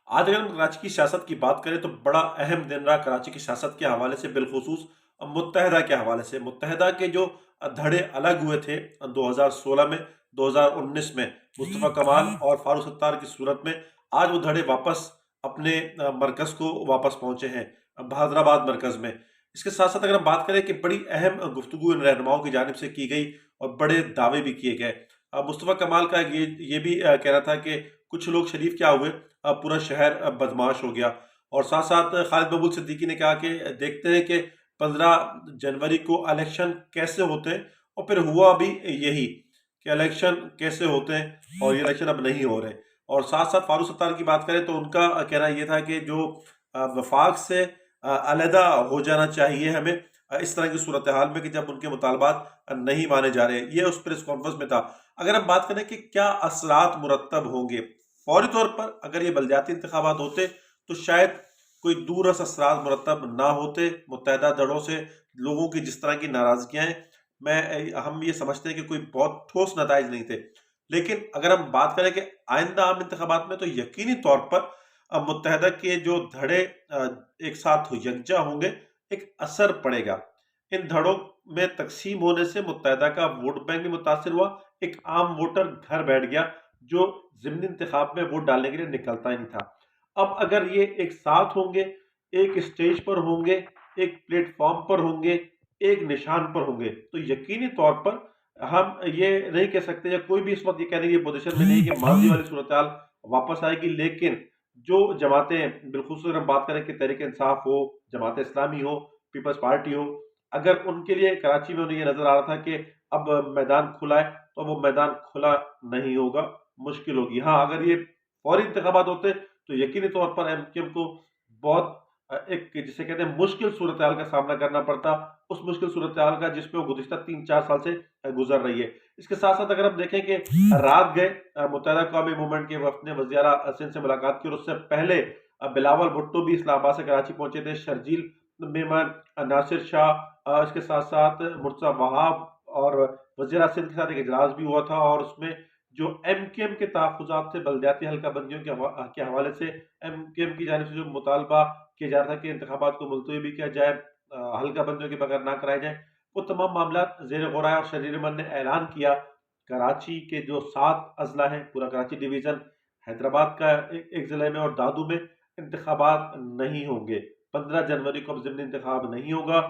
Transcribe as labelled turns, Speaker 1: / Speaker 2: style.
Speaker 1: آج اگر ہم کراچی کی سیاست کی بات کریں تو بڑا اہم دن رہا کراچی کی سیاست کے حوالے سے، بالخصوص متحدہ کے حوالے سے۔ متحدہ کے جو دھڑے الگ ہوئے تھے 2016 میں، 2019 میں مصطفیٰ کمال اور فاروق ستار کی صورت میں، آج وہ دھڑے واپس اپنے مرکز کو واپس پہنچے ہیں، بہادرآباد مرکز میں۔ اس کے ساتھ ساتھ اگر ہم بات کریں کہ بڑی اہم گفتگو ان رہنماؤں کی جانب سے کی گئی اور بڑے دعوے بھی کیے گئے۔ مصطفیٰ کمال کا یہ بھی کہنا تھا کہ کچھ لوگ شریف کیا ہوئے، اب پورا شہر اب بدمعاش ہو گیا۔ اور ساتھ ساتھ خالد محمود صدیقی نے کہا کہ دیکھتے ہیں کہ 15 جنوری کو الیکشن کیسے ہوتے ہیں، اور پھر ہوا بھی یہی کہ الیکشن کیسے ہوتے ہیں اور یہ الیکشن اب نہیں ہو رہے۔ اور ساتھ ساتھ فاروق ستار کی بات کریں تو ان کا کہنا یہ تھا کہ جو وفاق سے علیحدہ ہو جانا چاہیے ہمیں اس طرح کی صورتحال میں کہ جب ان کے مطالبات نہیں مانے جا رہے۔ یہ اس پریس کانفرنس میں تھا۔ اگر ہم بات کریں کہ کیا اثرات مرتب ہوں گے، فوری طور پر اگر یہ بلدیاتی انتخابات ہوتے تو شاید کوئی دور رس اثرات مرتب نہ ہوتے متحدہ دھڑوں سے۔ لوگوں کی جس طرح کی ناراضگیاں ہیں، ہم یہ سمجھتے ہیں کہ کوئی بہت ٹھوس نتائج نہیں تھے۔ لیکن اگر ہم بات کریں کہ آئندہ عام انتخابات میں، تو یقینی طور پر متحدہ کے جو دھڑے ایک ساتھ یکجا ہوں گے، ایک اثر پڑے گا۔ ان دھڑوں میں تقسیم ہونے سے متحدہ کا ووٹ بینک بھی متاثر ہوا، ایک عام ووٹر گھر بیٹھ گیا جو ضمنی انتخاب میں ووٹ ڈالنے کے لیے نکلتا ہی نہیں تھا۔ اب اگر یہ ایک ساتھ ہوں گے، ایک اسٹیج پر ہوں گے، ایک پلیٹ فارم پر ہوں گے، ایک نشان پر ہوں گے، تو یقینی طور پر ہم یہ نہیں کہہ سکتے، یا کوئی بھی اس وقت یہ کہنے کی پوزیشن میں نہیں کہ ماضی والی صورتحال واپس آئے گی۔ لیکن جو جماعتیں، بالخصوص اگر ہم بات کریں کہ تحریک انصاف ہو، جماعت اسلامی ہو، پیپلز پارٹی ہو، اگر ان کے لیے کراچی میں انہیں یہ نظر آ رہا تھا کہ اب میدان کھلا ہے، تو وہ میدان کھلا نہیں ہوگا، مشکل ہوگی۔ ہاں، اگر یہ فوری انتخابات ہوتے تو یقینی طور پر ایم کیو ایم کو بہت ایک جسے کہتے ہیں مشکل صورتحال کا سامنا کرنا پڑتا، اس مشکل صورتحال کا جس پہ وہ گزشتہ 3-4 سال سے گزر رہی ہے۔ اس کے ساتھ ساتھ اگر ہم دیکھیں کہ رات گئے متحدہ قومی موومنٹ کے وفد نے وزیر اعلیٰ سندھ سے ملاقات کی، اور اس سے پہلے بلاول بھٹو بھی اسلام آباد سے کراچی پہنچے تھے، شرجیل میمن، ناصر شاہ، اس کے ساتھ ساتھ مرتضیٰ وہاب اور وزیر اعلیٰ سندھ کے ساتھ ایک اجلاس بھی ہوا تھا، اور اس میں جو ایم کیو ایم کے تحفظات تھے بلدیاتی حلقہ بندیوں کے حوالے سے، ایم کیو ایم کی جانب سے جو مطالبہ کیا جا رہا تھا کہ انتخابات کو ملتوی بھی کیا جائے، حلقہ بندیوں کے بغیر نہ کرائے جائیں، وہ تمام معاملات زیر غور آئے، اور شرجیل میمن نے اعلان کیا کراچی کے جو 7 اضلاع ہیں، پورا کراچی ڈویژن، حیدرآباد کا ایک ضلع میں اور دادو میں انتخابات نہیں ہوں گے۔ 15 جنوری کو اب ضمنی انتخاب نہیں ہوگا۔